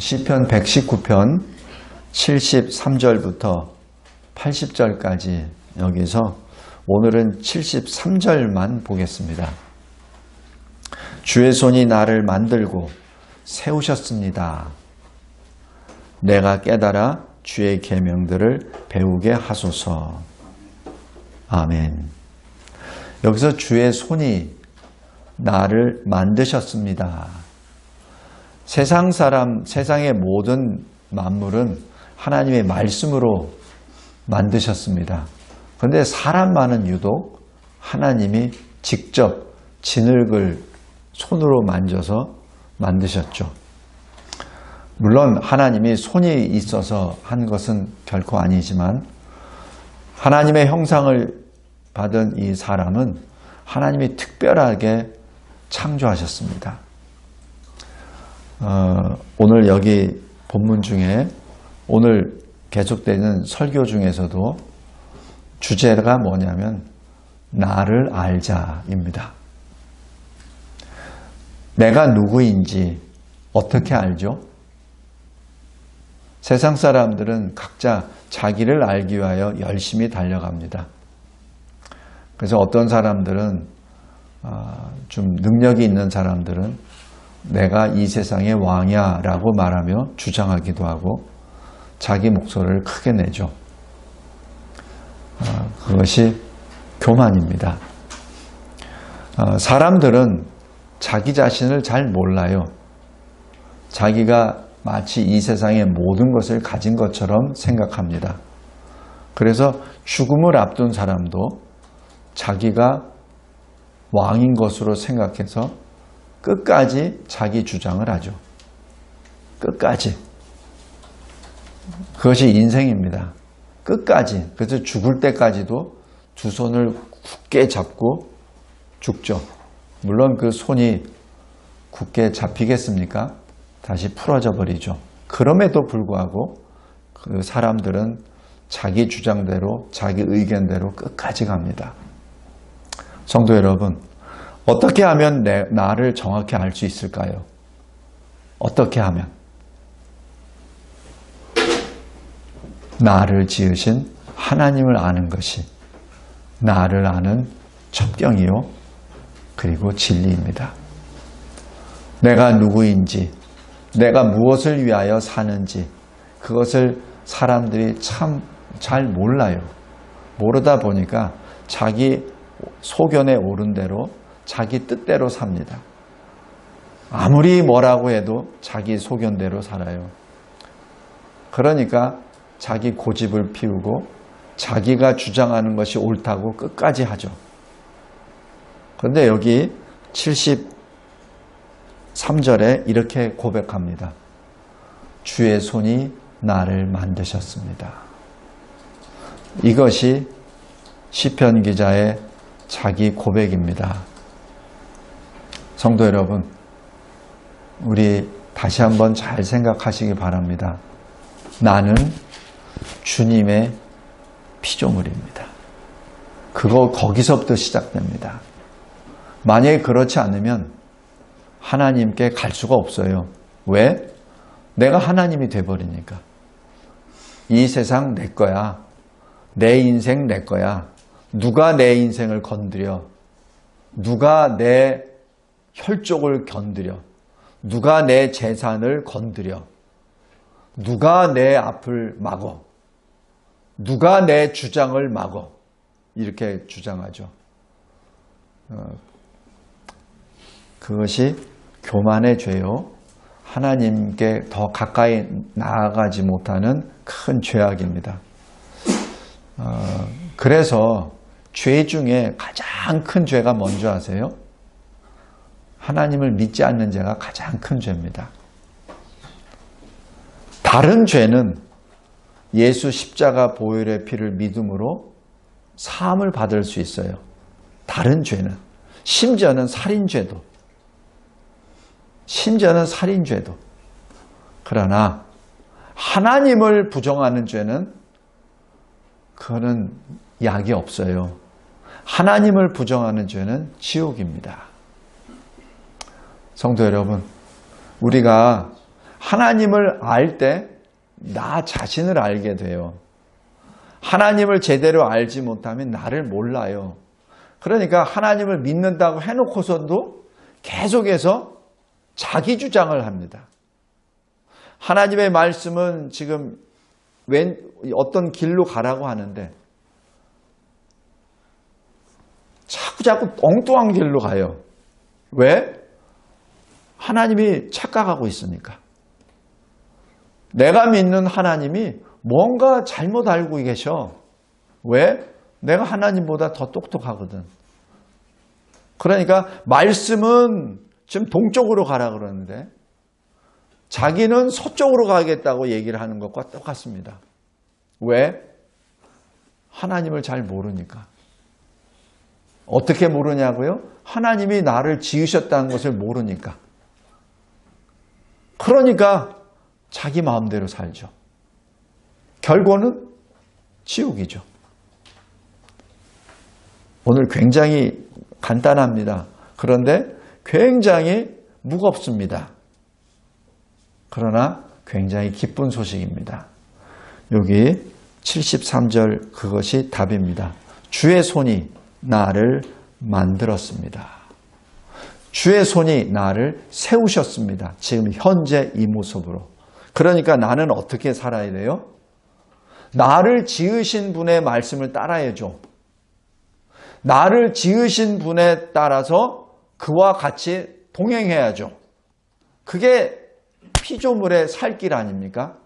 시편 119편 73절부터 80절까지 여기서 오늘은 73절만 보겠습니다. 주의 손이 나를 만들고 세우셨습니다. 내가 깨달아 주의 계명들을 배우게 하소서. 아멘. 여기서 주의 손이 나를 만드셨습니다. 세상 사람, 세상의 모든 만물은 하나님의 말씀으로 만드셨습니다. 그런데 사람만은 유독 하나님이 직접 진흙을 손으로 만져서 만드셨죠. 물론 하나님이 손이 있어서 한 것은 결코 아니지만 하나님의 형상을 받은 이 사람은 하나님이 특별하게 창조하셨습니다. 오늘 여기 본문 중에 오늘 계속되는 설교 중에서도 주제가 뭐냐면 나를 알자입니다. 내가 누구인지 어떻게 알죠? 세상 사람들은 각자 자기를 알기 위하여 열심히 달려갑니다. 그래서 어떤 사람들은 좀 능력이 있는 사람들은 내가 이 세상의 왕이야 라고 말하며 주장하기도 하고 자기 목소리를 크게 내죠. 그것이 교만입니다. 사람들은 자기 자신을 잘 몰라요. 자기가 마치 이 세상의 모든 것을 가진 것처럼 생각합니다. 그래서 죽음을 앞둔 사람도 자기가 왕인 것으로 생각해서 끝까지 자기 주장을 하죠. 끝까지. 그것이 인생입니다. 끝까지. 그래서 죽을 때까지도 두 손을 굳게 잡고 죽죠. 물론 그 손이 굳게 잡히겠습니까? 다시 풀어져 버리죠. 그럼에도 불구하고 그 사람들은 자기 주장대로, 자기 의견대로 끝까지 갑니다. 성도 여러분, 어떻게 하면 나를 정확히 알 수 있을까요? 어떻게 하면? 나를 지으신 하나님을 아는 것이 나를 아는 첩경이요 그리고 진리입니다. 내가 누구인지, 내가 무엇을 위하여 사는지 그것을 사람들이 참 잘 몰라요. 모르다 보니까 자기 소견에 오른 대로 자기 뜻대로 삽니다. 아무리 뭐라고 해도 자기 소견대로 살아요. 그러니까 자기 고집을 피우고 자기가 주장하는 것이 옳다고 끝까지 하죠. 그런데 여기 73절에 이렇게 고백합니다. 주의 손이 나를 만드셨습니다. 이것이 시편 기자의 자기 고백입니다. 성도 여러분, 우리 다시 한번 잘 생각하시기 바랍니다. 나는 주님의 피조물입니다. 거기서부터 시작됩니다. 만약에 그렇지 않으면 하나님께 갈 수가 없어요. 왜? 내가 하나님이 돼버리니까. 이 세상 내 거야. 내 인생 내 거야. 누가 내 인생을 건드려? 누가 내 혈족을 건드려? 누가 내 재산을 건드려? 누가 내 앞을 막어? 누가 내 주장을 막어? 이렇게 주장하죠. 그것이 교만의 죄요. 하나님께 더 가까이 나아가지 못하는 큰 죄악입니다. 그래서 죄 중에 가장 큰 죄가 뭔지 아세요? 하나님을 믿지 않는 죄가 가장 큰 죄입니다. 다른 죄는 예수 십자가 보혈의 피를 믿음으로 사함을 받을 수 있어요. 다른 죄는. 심지어는 살인죄도. 그러나 하나님을 부정하는 죄는 그거는 약이 없어요. 하나님을 부정하는 죄는 지옥입니다. 성도 여러분, 우리가 하나님을 알 때 나 자신을 알게 돼요. 하나님을 제대로 알지 못하면 나를 몰라요. 그러니까 하나님을 믿는다고 해놓고서도 계속해서 자기 주장을 합니다. 하나님의 말씀은 지금 어떤 길로 가라고 하는데 자꾸 엉뚱한 길로 가요. 왜? 하나님이 착각하고 있으니까. 내가 믿는 하나님이 뭔가 잘못 알고 계셔. 왜? 내가 하나님보다 더 똑똑하거든. 그러니까 말씀은 지금 동쪽으로 가라 그러는데 자기는 서쪽으로 가겠다고 얘기를 하는 것과 똑같습니다. 왜? 하나님을 잘 모르니까. 어떻게 모르냐고요? 하나님이 나를 지으셨다는 것을 모르니까. 그러니까 자기 마음대로 살죠. 결과는 지옥이죠. 오늘 굉장히 간단합니다. 그런데 굉장히 무겁습니다. 그러나 굉장히 기쁜 소식입니다. 여기 73절 그것이 답입니다. 주의 손이 나를 만들었습니다. 주의 손이 나를 세우셨습니다. 지금 현재 이 모습으로. 그러니까 나는 어떻게 살아야 돼요? 나를 지으신 분의 말씀을 따라야죠. 나를 지으신 분에 따라서 그와 같이 동행해야죠. 그게 피조물의 살 길 아닙니까?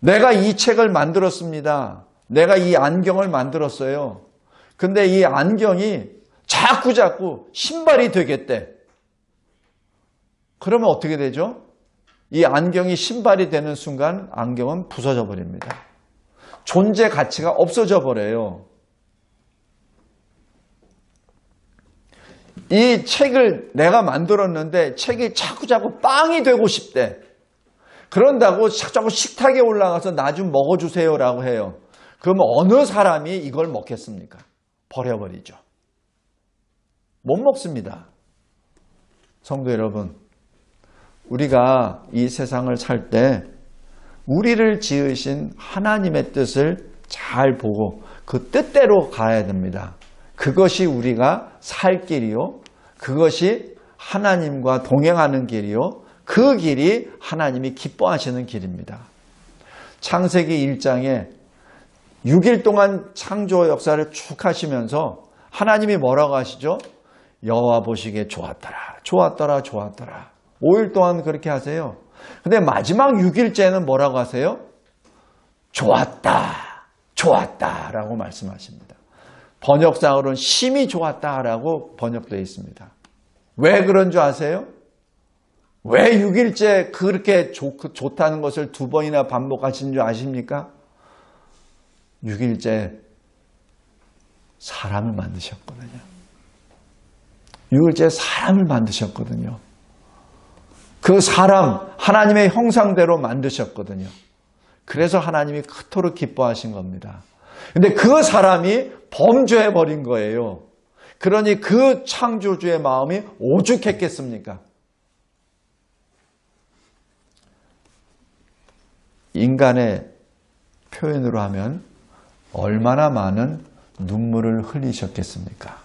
내가 이 책을 만들었습니다. 내가 이 안경을 만들었어요. 근데 이 안경이 자꾸 신발이 되겠대. 그러면 어떻게 되죠? 이 안경이 신발이 되는 순간 안경은 부서져 버립니다. 존재 가치가 없어져 버려요. 이 책을 내가 만들었는데 책이 자꾸 빵이 되고 싶대. 그런다고 자꾸 식탁에 올라가서 나 좀 먹어주세요라고 해요. 그러면 어느 사람이 이걸 먹겠습니까? 버려버리죠. 못 먹습니다. 성도 여러분, 우리가 이 세상을 살 때 우리를 지으신 하나님의 뜻을 잘 보고 그 뜻대로 가야 됩니다. 그것이 우리가 살 길이요. 그것이 하나님과 동행하는 길이요. 그 길이 하나님이 기뻐하시는 길입니다. 창세기 1장에 6일 동안 창조 역사를 쭉 하시면서 하나님이 뭐라고 하시죠? 여호와 보시기에 좋았더라. 5일 동안 그렇게 하세요. 근데 마지막 6일째는 뭐라고 하세요? 좋았다라고 말씀하십니다. 번역상으로는 심히 좋았다라고 번역되어 있습니다. 왜 그런 줄 아세요? 왜 6일째 그렇게 좋다는 것을 2번이나 반복하신 줄 아십니까? 6일째 사람을 만드셨거든요. 6일째 사람을 만드셨거든요. 그 사람 하나님의 형상대로 만드셨거든요. 그래서 하나님이 그토록 기뻐하신 겁니다. 근데 그 사람이 범죄해버린 거예요. 그러니 그 창조주의 마음이 오죽했겠습니까? 인간의 표현으로 하면 얼마나 많은 눈물을 흘리셨겠습니까?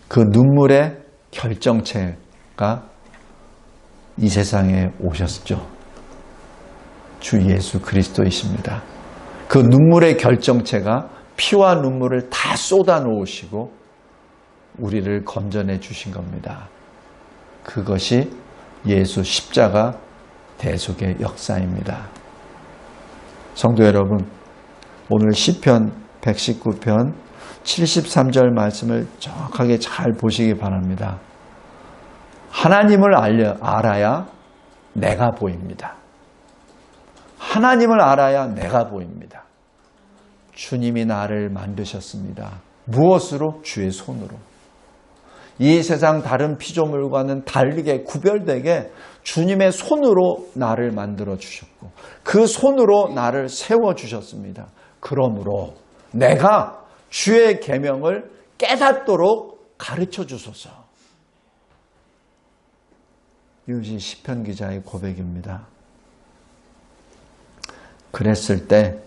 그 눈물의 결정체가 이 세상에 오셨죠. 주 예수 그리스도이십니다. 그 눈물의 결정체가 피와 눈물을 다 쏟아 놓으시고 우리를 건져내 주신 겁니다. 그것이 예수 십자가 대속의 역사입니다. 성도 여러분, 오늘 시편 119편 73절 말씀을 정확하게 잘 보시기 바랍니다. 하나님을 알아야 내가 보입니다. 하나님을 알아야 내가 보입니다. 주님이 나를 만드셨습니다. 무엇으로? 주의 손으로. 이 세상 다른 피조물과는 다르게 구별되게 주님의 손으로 나를 만들어 주셨고 그 손으로 나를 세워 주셨습니다. 그러므로 내가 주의 계명을 깨닫도록 가르쳐 주소서. 이것이 시편 기자의 고백입니다. 그랬을 때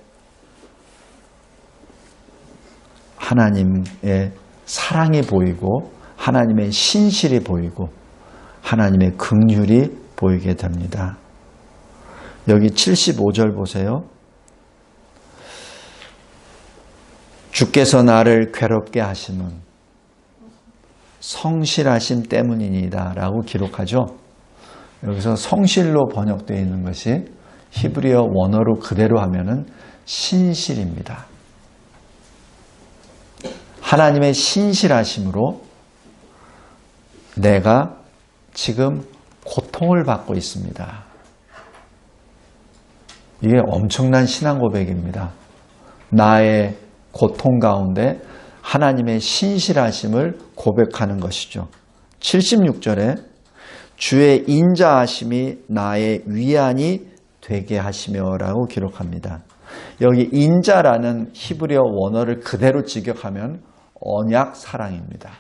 하나님의 사랑이 보이고 하나님의 신실이 보이고 하나님의 긍휼이 보이게 됩니다. 여기 75절 보세요. 주께서 나를 괴롭게 하심은 성실하심 때문이니이다 라고 기록하죠. 여기서 성실로 번역되어 있는 것이 히브리어 원어로 그대로 하면은 신실입니다. 하나님의 신실하심으로 내가 지금 고통을 받고 있습니다. 이게 엄청난 신앙 고백입니다. 나의 고통 가운데 하나님의 신실하심을 고백하는 것이죠. 76절에 주의 인자하심이 나의 위안이 되게 하시며 라고 기록합니다. 여기 인자라는 히브리어 원어를 그대로 직역하면 언약 사랑입니다.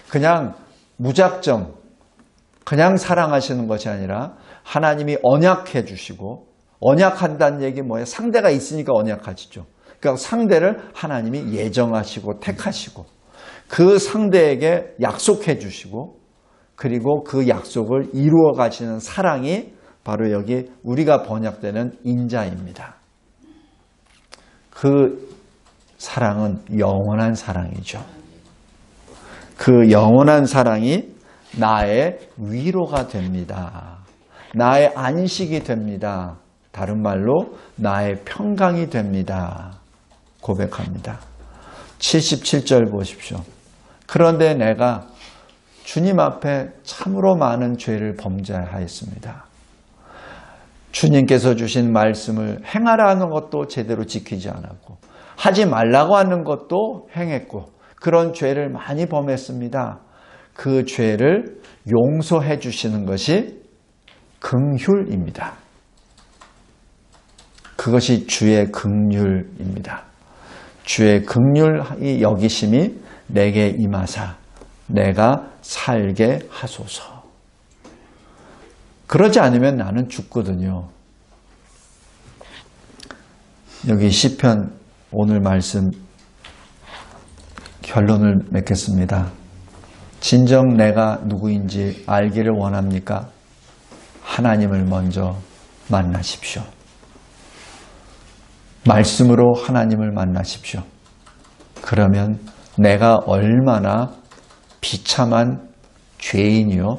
그냥 무작정 그냥 사랑하시는 것이 아니라 하나님이 언약해 주시고, 언약한다는 얘기 뭐예요? 상대가 있으니까 언약하시죠. 그러니까 상대를 하나님이 예정하시고 택하시고 그 상대에게 약속해 주시고 그리고 그 약속을 이루어 가시는 사랑이 바로 여기 우리가 번역되는 인자입니다. 그 사랑은 영원한 사랑이죠. 그 영원한 사랑이 나의 위로가 됩니다. 나의 안식이 됩니다. 다른 말로 나의 평강이 됩니다. 고백합니다. 77절 보십시오. 그런데 내가 주님 앞에 참으로 많은 죄를 범죄하였습니다. 주님께서 주신 말씀을 행하라는 것도 제대로 지키지 않았고 하지 말라고 하는 것도 행했고 그런 죄를 많이 범했습니다. 그 죄를 용서해 주시는 것이 긍휼입니다. 그것이 주의 긍휼입니다. 주의 긍휼히 여기심이 내게 임하사 내가 살게 하소서. 그러지 않으면 나는 죽거든요. 여기 시편 오늘 말씀 결론을 맺겠습니다. 진정 내가 누구인지 알기를 원합니까? 하나님을 먼저 만나십시오. 말씀으로 하나님을 만나십시오. 그러면 내가 얼마나 비참한 죄인이요.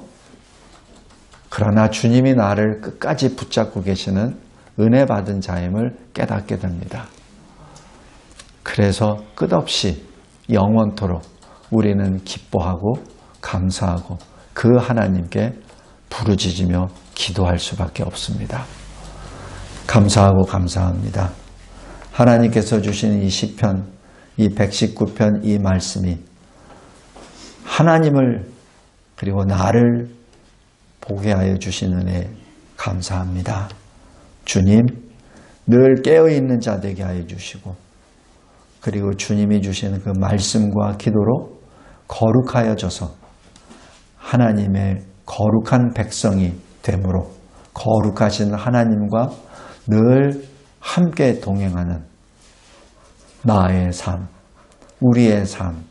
그러나 주님이 나를 끝까지 붙잡고 계시는 은혜 받은 자임을 깨닫게 됩니다. 그래서 끝없이 영원토록 우리는 기뻐하고 감사하고 그 하나님께 부르짖으며 기도할 수밖에 없습니다. 감사하고 감사합니다. 하나님께서 주신 이 시편, 이 119편 이 말씀이 하나님을 그리고 나를 보게 하여 주신 은혜 감사합니다. 주님, 늘 깨어있는 자 되게 하여 주시고 그리고 주님이 주시는 그 말씀과 기도로 거룩하여져서 하나님의 거룩한 백성이 되므로 거룩하신 하나님과 늘 함께 동행하는 나의 삶, 우리의 삶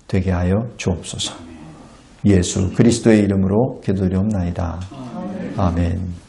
되게 하여 주옵소서. 예수 그리스도의 이름으로 기도드리옵나이다. 아멘.